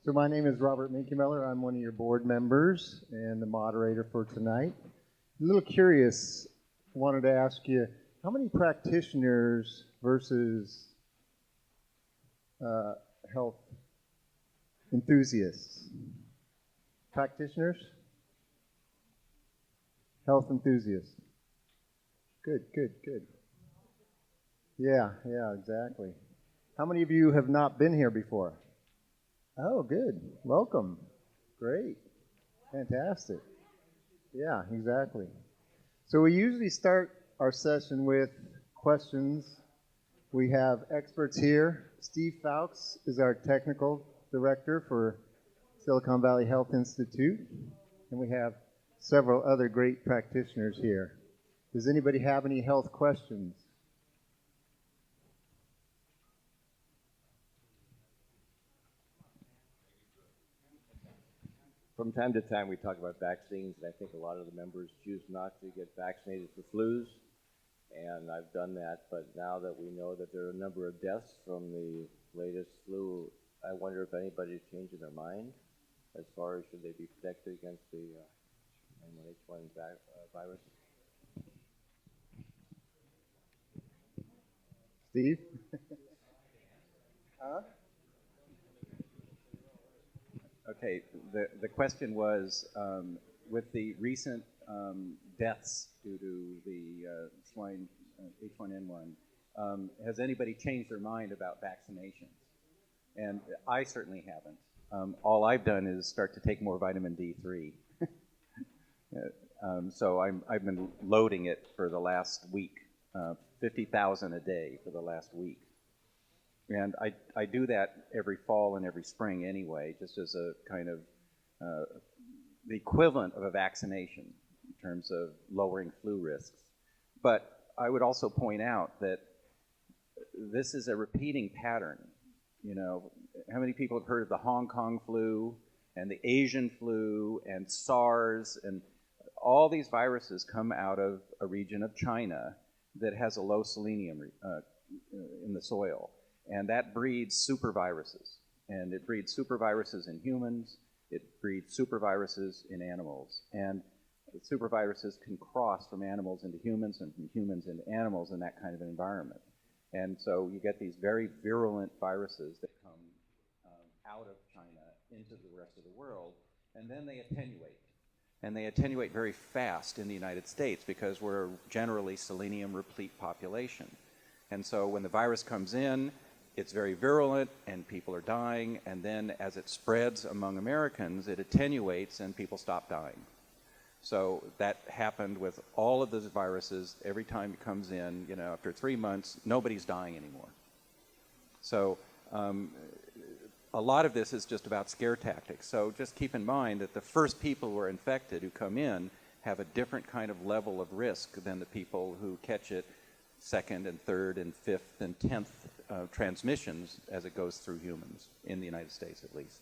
So my name is Robert Minkemeller. I'm one of your board members and the moderator for tonight. A little curious, wanted to ask you, how many practitioners versus health enthusiasts? Practitioners? Health enthusiasts. Good, good, good. Yeah, exactly. How many of you have not been here before? Oh, good. Welcome. Great. Fantastic. Yeah, exactly. So we usually start our session with questions. We have experts here. Steve Fowkes is our technical director for Silicon Valley Health Institute. And we have several other great practitioners here. Does anybody have any health questions? From time to time, we talk about vaccines, and I think a lot of the members choose not to get vaccinated for flus, and I've done that. But now that we know that there are a number of deaths from the latest flu, I wonder if anybody's changing their mind as far as should they be protected against the H1 virus. Steve? Huh? Okay, the question was, with the recent deaths due to the swine H1N1, has anybody changed their mind about vaccinations? And I certainly haven't. All I've done is start to take more vitamin D3. So I've been loading it for the last week, 50,000 a day for the last week. And I do that every fall and every spring anyway, just as a kind of the equivalent of a vaccination in terms of lowering flu risks. But I would also point out that this is a repeating pattern. You know, how many people have heard of the Hong Kong flu and the Asian flu and SARS, and all these viruses come out of a region of China that has a low selenium in the soil. And that breeds superviruses. And it breeds superviruses in humans. It breeds superviruses in animals. And superviruses can cross from animals into humans and from humans into animals in that kind of an environment. And so you get these very virulent viruses that come out of China into the rest of the world, and then they attenuate. And they attenuate very fast in the United States because we're a generally selenium replete population. And so when the virus comes in, it's very virulent and people are dying, and then as it spreads among Americans, it attenuates and people stop dying. So that happened with all of those viruses. Every time it comes in, you know, after 3 months, nobody's dying anymore. So a lot of this is just about scare tactics. So just keep in mind that the first people who are infected who come in have a different kind of level of risk than the people who catch it second and third and fifth and 10th transmissions as it goes through humans, in the United States at least.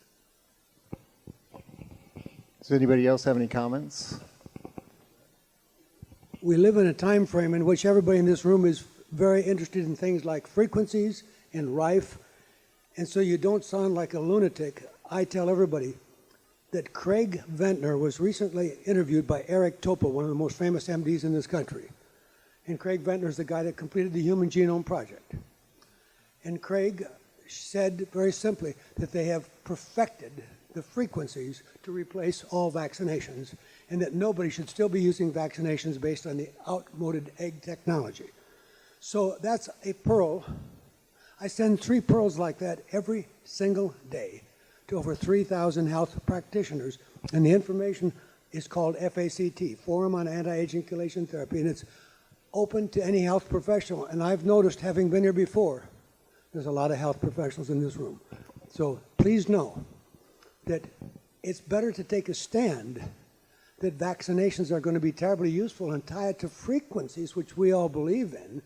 Does anybody else have any comments? We live in a time frame in which everybody in this room is very interested in things like frequencies and rife, and so you don't sound like a lunatic. I tell everybody that Craig Ventnor was recently interviewed by Eric Topol, one of the most famous MDs in this country. And Craig Ventnor is the guy that completed the Human Genome Project. And Craig said very simply that they have perfected the frequencies to replace all vaccinations, and that nobody should still be using vaccinations based on the outmoded egg technology. So that's a pearl. I send 3 pearls like that every single day to over 3,000 health practitioners, and the information is called FACT, Forum on Anti-Aging Chelation Therapy, and it's open to any health professional. And I've noticed, having been here before, there's a lot of health professionals in this room. So please know that it's better to take a stand that vaccinations are going to be terribly useful and tie it to frequencies, which we all believe in,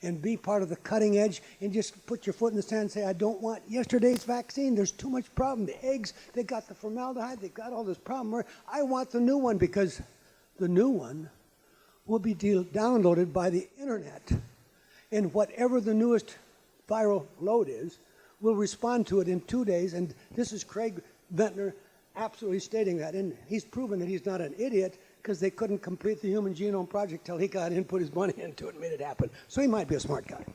and be part of the cutting edge and just put your foot in the sand and say, I don't want yesterday's vaccine. There's too much problem. The eggs, they got the formaldehyde, they got all this problem. I want the new one, because the new one will be downloaded by the internet. And whatever the newest viral load is will respond to it in 2 days. And this is Craig Ventnor absolutely stating that. And he's proven that he's not an idiot because they couldn't complete the Human Genome Project till he got in, put his money into it, and made it happen. So he might be a smart guy.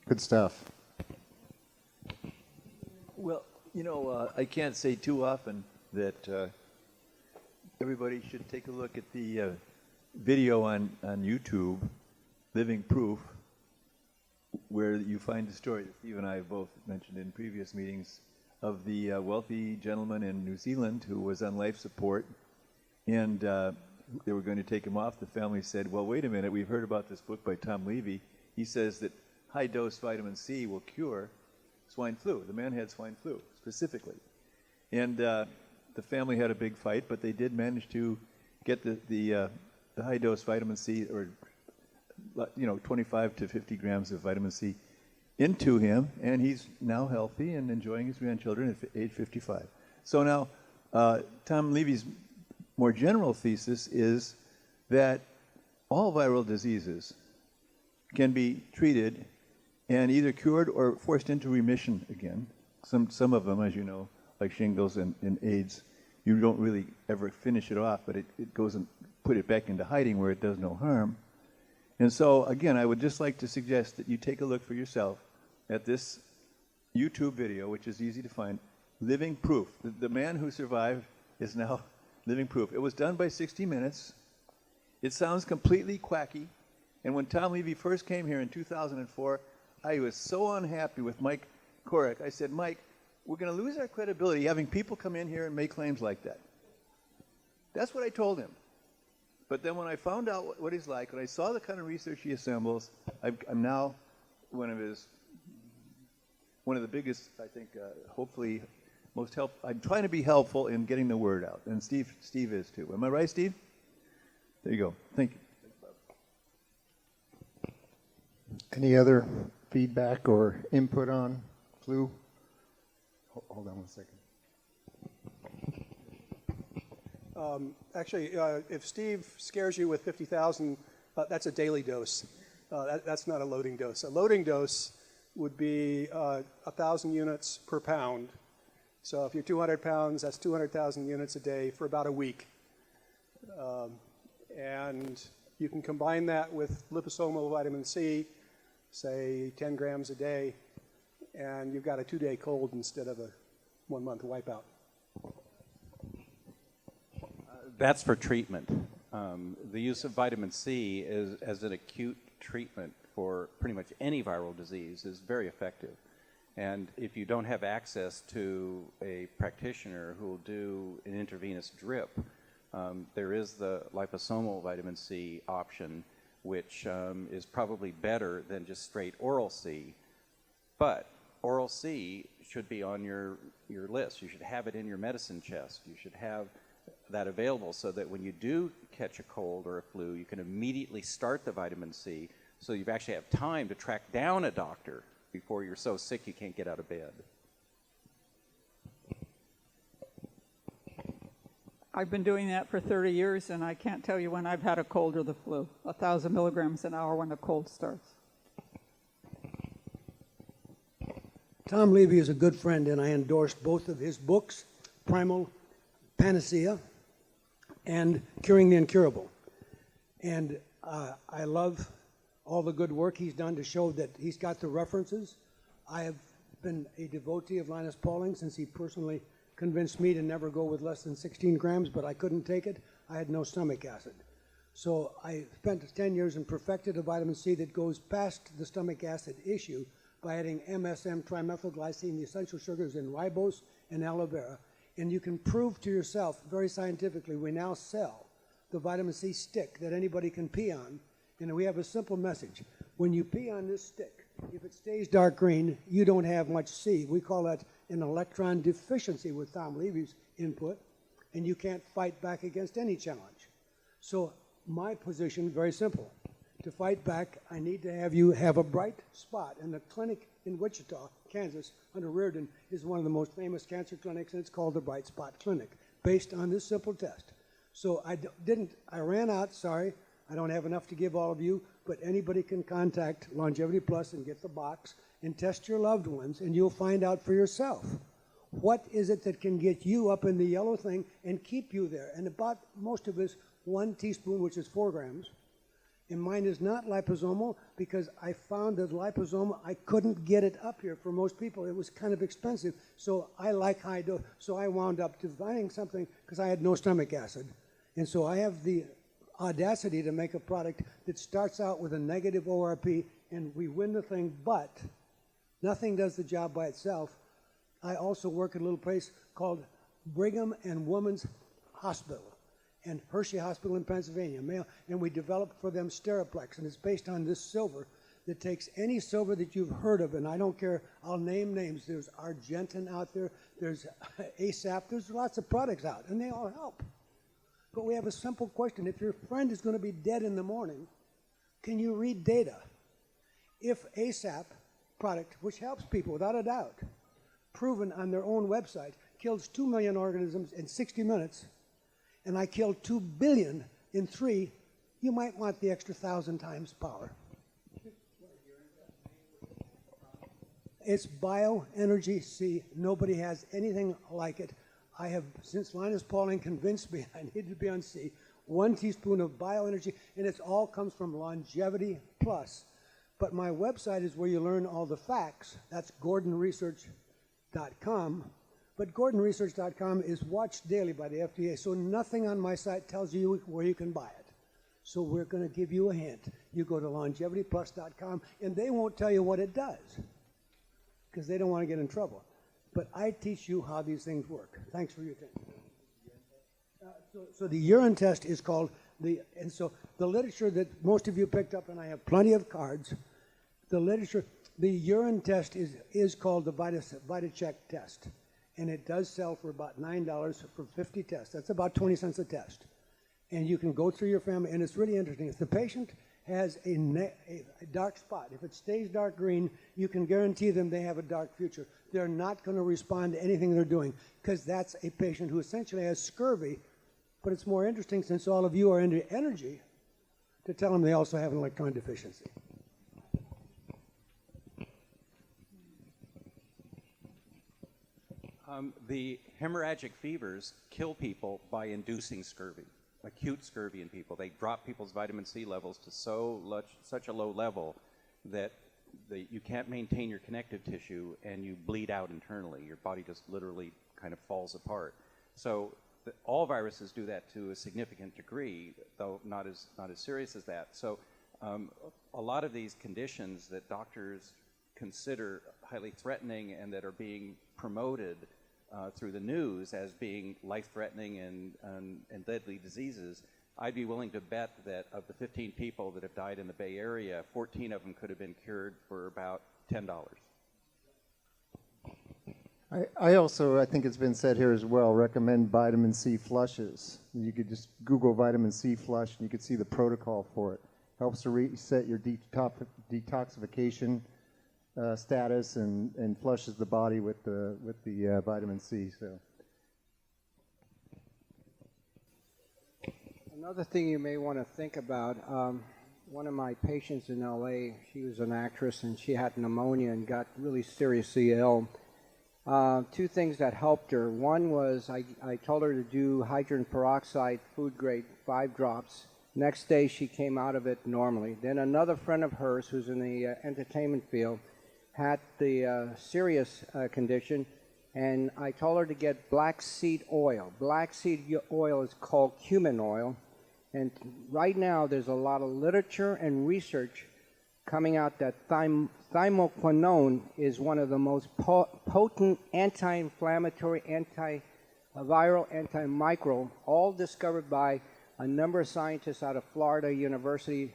Good stuff. Well, you know, I can't say too often that everybody should take a look at the video on YouTube, Living Proof, where you find the story that Steve and I have both mentioned in previous meetings of the wealthy gentleman in New Zealand who was on life support, and they were going to take him off. The family said, well, wait a minute, we've heard about this book by Tom Levy. He says that high-dose vitamin C will cure swine flu. The man had swine flu, specifically. And the family had a big fight, but they did manage to get the high-dose vitamin C, or 25 to 50 grams of vitamin C into him, and he's now healthy and enjoying his grandchildren at age 55. So now, Tom Levy's more general thesis is that all viral diseases can be treated and either cured or forced into remission again. Some of them, as you know, like shingles and AIDS, you don't really ever finish it off, but it goes and put it back into hiding where it does no harm. And so, again, I would just like to suggest that you take a look for yourself at this YouTube video, which is easy to find, Living Proof. The man who survived is now living proof. It was done by 60 Minutes. It sounds completely quacky. And when Tom Levy first came here in 2004, I was so unhappy with Mike Korek. I said, Mike, we're going to lose our credibility having people come in here and make claims like that. That's what I told him. But then when I found out what he's like, when I saw the kind of research he assembles, I'm now one of the biggest, I think, hopefully most help. I'm trying to be helpful in getting the word out, and Steve is too. Am I right, Steve? There you go. Thank you. Any other feedback or input on flu? Hold on one second. Actually, if Steve scares you with 50,000, that's a daily dose. That's not a loading dose. A loading dose would be 1,000 units per pound. So if you're 200 pounds, that's 200,000 units a day for about a week. And you can combine that with liposomal vitamin C, say 10 grams a day, and you've got a 2-day cold instead of a 1-month wipeout. That's for treatment. The use of vitamin C as an acute treatment for pretty much any viral disease is very effective. And if you don't have access to a practitioner who will do an intravenous drip, there is the liposomal vitamin C option, which is probably better than just straight oral C. But oral C should be on your list. You should have it in your medicine chest. You should have that available so that when you do catch a cold or a flu, you can immediately start the vitamin C so you actually have time to track down a doctor before you're so sick you can't get out of bed. I've been doing that for 30 years, and I can't tell you when I've had a cold or the flu. 1,000 milligrams an hour when a cold starts. Tom Levy is a good friend, and I endorsed both of his books, Primal Panacea and Curing the Incurable. And I love all the good work he's done to show that he's got the references. I have been a devotee of Linus Pauling since he personally convinced me to never go with less than 16 grams, but I couldn't take it. I had no stomach acid. So I spent 10 years and perfected a vitamin C that goes past the stomach acid issue by adding MSM trimethylglycine, the essential sugars in ribose and aloe vera. And you can prove to yourself, very scientifically, we now sell the vitamin C stick that anybody can pee on. And we have a simple message. When you pee on this stick, if it stays dark green, you don't have much C. We call that an electron deficiency with Tom Levy's input, and you can't fight back against any challenge. So my position, very simple. To fight back, I need to have you have a bright spot. And the clinic in Wichita, Kansas, under Reardon, is one of the most famous cancer clinics, and it's called the Bright Spot Clinic, based on this simple test. So I ran out, sorry. I don't have enough to give all of you, but anybody can contact Longevity Plus and get the box, and test your loved ones, and you'll find out for yourself. What is it that can get you up in the yellow thing and keep you there? And about most of us, 1 teaspoon, which is 4 grams. And mine is not liposomal because I found that liposomal, I couldn't get it up here for most people. It was kind of expensive. So I like high dose. So I wound up designing something because I had no stomach acid. And so I have the audacity to make a product that starts out with a negative ORP, and we win the thing, but nothing does the job by itself. I also work at a little place called Brigham and Women's Hospital and Hershey Hospital in Pennsylvania, male, and we developed for them Steriplex, and it's based on this silver that takes any silver that you've heard of, and I don't care, I'll name names. There's Argentin out there, there's ASAP, there's lots of products out, and they all help. But we have a simple question. If your friend is going to be dead in the morning, can you read data? If ASAP product, which helps people without a doubt, proven on their own website, kills 2 million organisms in 60 minutes, and I killed 2 billion in 3, you might want the extra 1,000 times power. It's bioenergy C. Nobody has anything like it. I have, since Linus Pauling convinced me I needed to be on C, 1 teaspoon of bioenergy, and it all comes from Longevity Plus. But my website is where you learn all the facts. That's GordonResearch.com. But GordonResearch.com is watched daily by the FDA, so nothing on my site tells you where you can buy it. So we're going to give you a hint. You go to LongevityPlus.com, and they won't tell you what it does because they don't want to get in trouble. But I teach you how these things work. Thanks for your attention. So the urine test is called and so the literature that most of you picked up, and I have plenty of cards, the literature, the urine test is called the VitaCheck test. And it does sell for about $9 for 50 tests. That's about 20 cents a test. And you can go through your family, and it's really interesting. If the patient has a dark spot, if it stays dark green, you can guarantee them they have a dark future. They're not going to respond to anything they're doing because that's a patient who essentially has scurvy. But it's more interesting, since all of you are into energy, to tell them they also have an electron deficiency. The hemorrhagic fevers kill people by inducing scurvy, acute scurvy in people. They drop people's vitamin C levels to such a low level that you can't maintain your connective tissue and you bleed out internally. Your body just literally kind of falls apart. So all viruses do that to a significant degree, though not as serious as that. So a lot of these conditions that doctors consider highly threatening and that are being promoted through the news as being life-threatening and deadly diseases, I'd be willing to bet that of the 15 people that have died in the Bay Area, 14 of them could have been cured for about $10. I also, I think it's been said here as well, recommend vitamin C flushes. You could just Google vitamin C flush and you could see the protocol for it. Helps to reset your detoxification status and flushes the body with the vitamin C. So another thing you may want to think about, one of my patients in LA, she was an actress and she had pneumonia and got really seriously ill. 2 things that helped her. One was I told her to do hydrogen peroxide, food grade, 5 drops. Next day she came out of it normally. Then another friend of hers who's in the entertainment field had the serious condition, and I told her to get black seed oil. Black seed oil is called cumin oil, and right now there's a lot of literature and research coming out that thymoquinone is one of the most potent anti-inflammatory, antiviral, antimicrobial, all discovered by a number of scientists out of Florida University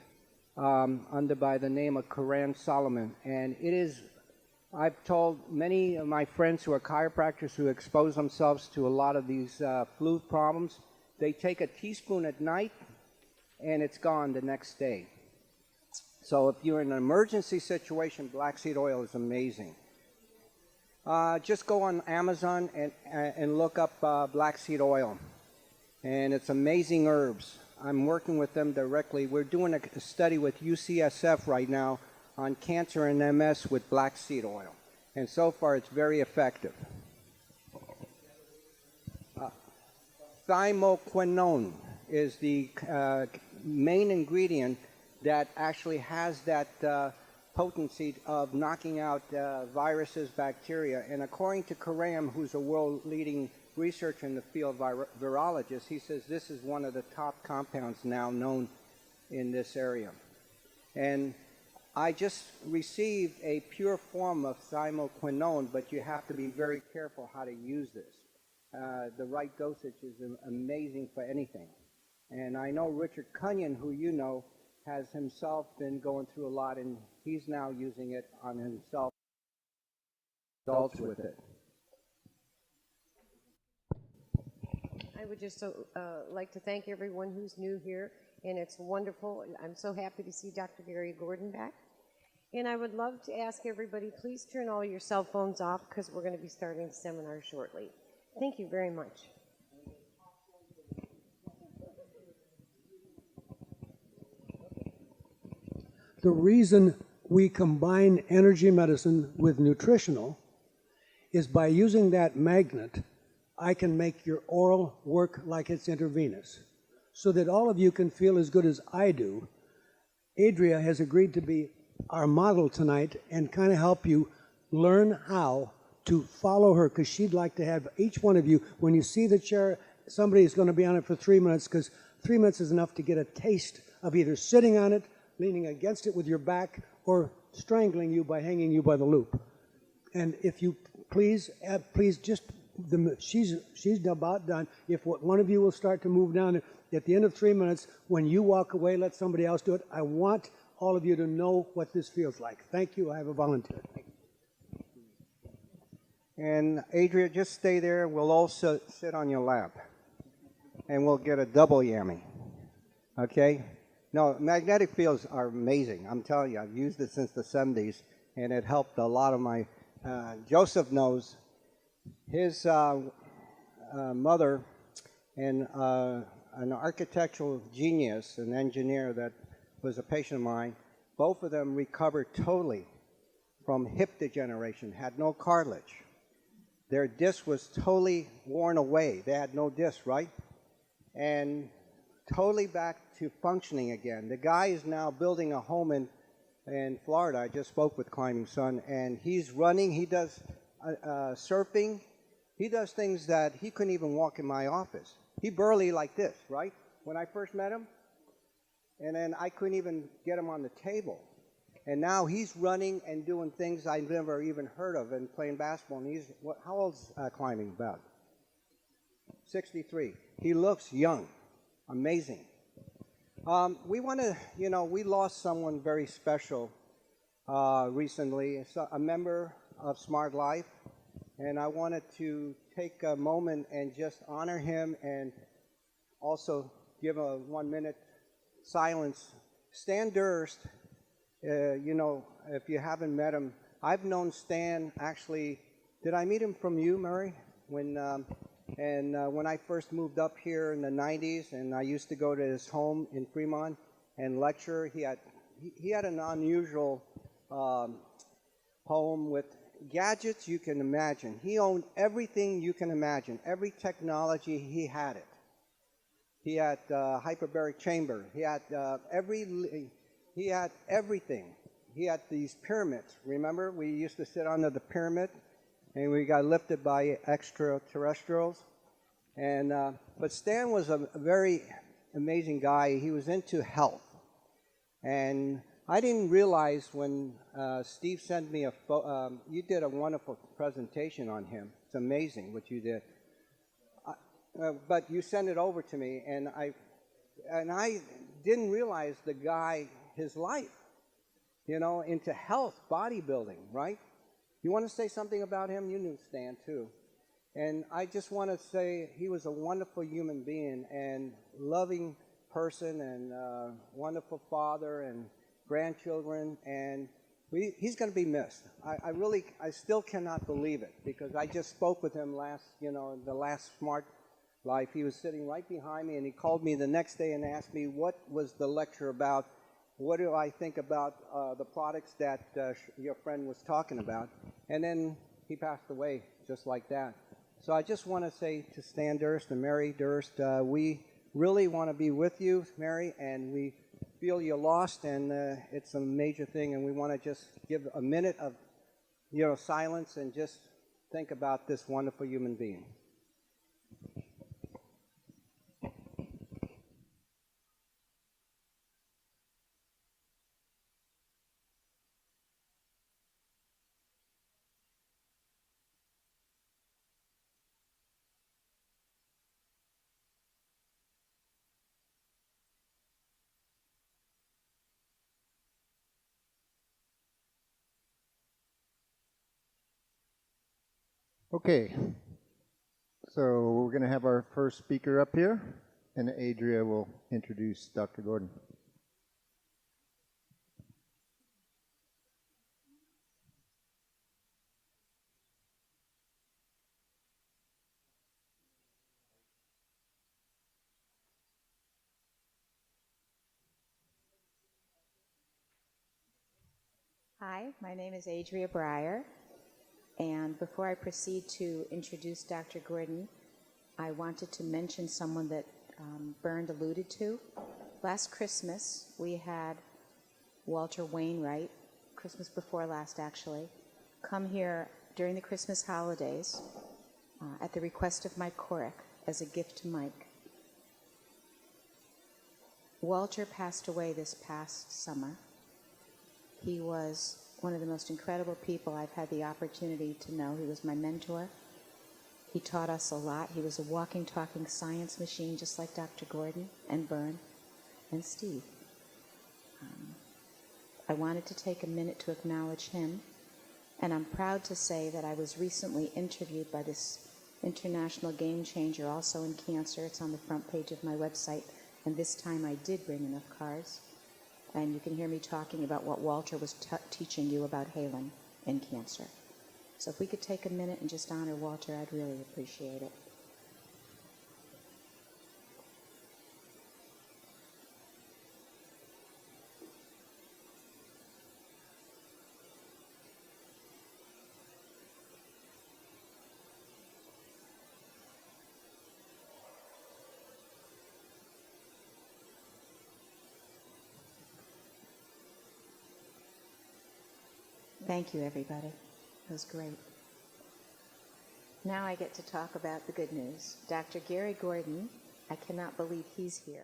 by the name of Karan Solomon. And it is, I've told many of my friends who are chiropractors who expose themselves to a lot of these flu problems, they take a teaspoon at night and it's gone the next day. So if you're in an emergency situation, black seed oil is amazing. Just go on Amazon and look up black seed oil. And it's amazing herbs. I'm working with them directly. We're doing a study with UCSF right now on cancer and MS with black seed oil. And so far, it's very effective. Thymoquinone is the main ingredient that actually has that potency of knocking out viruses, bacteria. And according to Karam, who's a world-leading researcher in the field, virologist, he says this is one of the top compounds now known in this area. And I just received a pure form of thymoquinone, but you have to be very careful how to use this. The right dosage is amazing for anything. And I know Richard Cunyon, who you know, has himself been going through a lot, and he's now using it on himself, adults with it. I would just like to thank everyone who's new here, and it's wonderful. I'm so happy to see Dr. Gary Gordon back. And I would love to ask everybody, please turn all your cell phones off because we're going to be starting the seminar shortly. Thank you very much. The reason we combine energy medicine with nutritional is by using that magnet, I can make your oral work like it's intravenous, so that all of you can feel as good as I do. Adria has agreed to be our model tonight and kind of help you learn how to follow her, because she'd like to have each one of you, when you see the chair, somebody is going to be on it for 3 minutes, because 3 minutes is enough to get a taste of either sitting on it, leaning against it with your back, or strangling you by hanging you by the loop. And if you please just, she's about done. If one of you will start to move down at the end of 3 minutes, when you walk away, let somebody else do it. I want all of you to know what this feels like. Thank you. I have a volunteer. Thank you. And Adria, just stay there. We'll all sit on your lap, and we'll get a double yammy. Okay? No, magnetic fields are amazing. I'm telling you, I've used it since the 70s, and it helped a lot of my. Joseph knows his mother and an architectural genius, an engineer that was a patient of mine. Both of them recovered totally from hip degeneration, had no cartilage. Their disc was totally worn away. They had no disc, right? And totally back to functioning again. The guy is now building a home in Florida. I just spoke with Climbing Sun, and he's running. He does surfing. He does things that he couldn't even walk in my office. He barely like this, right? When I first met him. And then I couldn't even get him on the table. And now he's running and doing things I've never even heard of and playing basketball. And he's, how old's Climbing about? 63. He looks young. Amazing. We want to, we lost someone very special recently, a member of Smart Life. And I wanted to take a moment and just honor him and also give a 1 minute silence. Stan Durst, if you haven't met him, I've known Stan actually. Did I meet him from you, Murray? When I first moved up here in the 90s, and I used to go to his home in Fremont and lecture. He had an unusual home with gadgets you can imagine. He owned everything you can imagine. Every technology, he had it. He had hyperbaric chamber. He had everything. He had these pyramids. Remember, we used to sit under the pyramid, and we got lifted by extraterrestrials. And but Stan was a very amazing guy. He was into health, and I didn't realize when Steve sent me you did a wonderful presentation on him. It's amazing what you did. But you sent it over to me, and I didn't realize the guy, his life, into health, bodybuilding, right? You want to say something about him? You knew Stan, too. And I just want to say he was a wonderful human being and loving person and wonderful father and grandchildren, and he's going to be missed. I still cannot believe it, because I just spoke with him the last Smart Life. He was sitting right behind me, and he called me the next day and asked me what was the lecture about, what do I think about the products that your friend was talking about? And then he passed away just like that. So I just want to say to Stan Durst and Mary Durst, we really want to be with you, Mary, and we feel you're lost, and it's a major thing, and we want to just give a minute of silence and just think about this wonderful human being. Okay, so we're going to have our first speaker up here, and Adria will introduce Dr. Gordon. Hi, my name is Adria Breyer, and before I proceed to introduce Dr. Gordon, I wanted to mention someone that Bernd alluded to. Last Christmas, we had Walter Wainwright, Christmas before last actually, come here during the Christmas holidays at the request of Mike Korek as a gift to Mike. Walter passed away this past summer. He was one of the most incredible people I've had the opportunity to know. He was my mentor. He taught us a lot. He was a walking, talking science machine, just like Dr. Gordon and Bern and Steve. I wanted to take a minute to acknowledge him, and I'm proud to say that I was recently interviewed by this international game changer, also in cancer. It's on the front page of my website, and this time I did bring enough cars. And you can hear me talking about what Walter was teaching you about Halen and cancer. So if we could take a minute and just honor Walter, I'd really appreciate it. Thank you, everybody. It was great. Now I get to talk about the good news. Dr. Gary Gordon, I cannot believe he's here.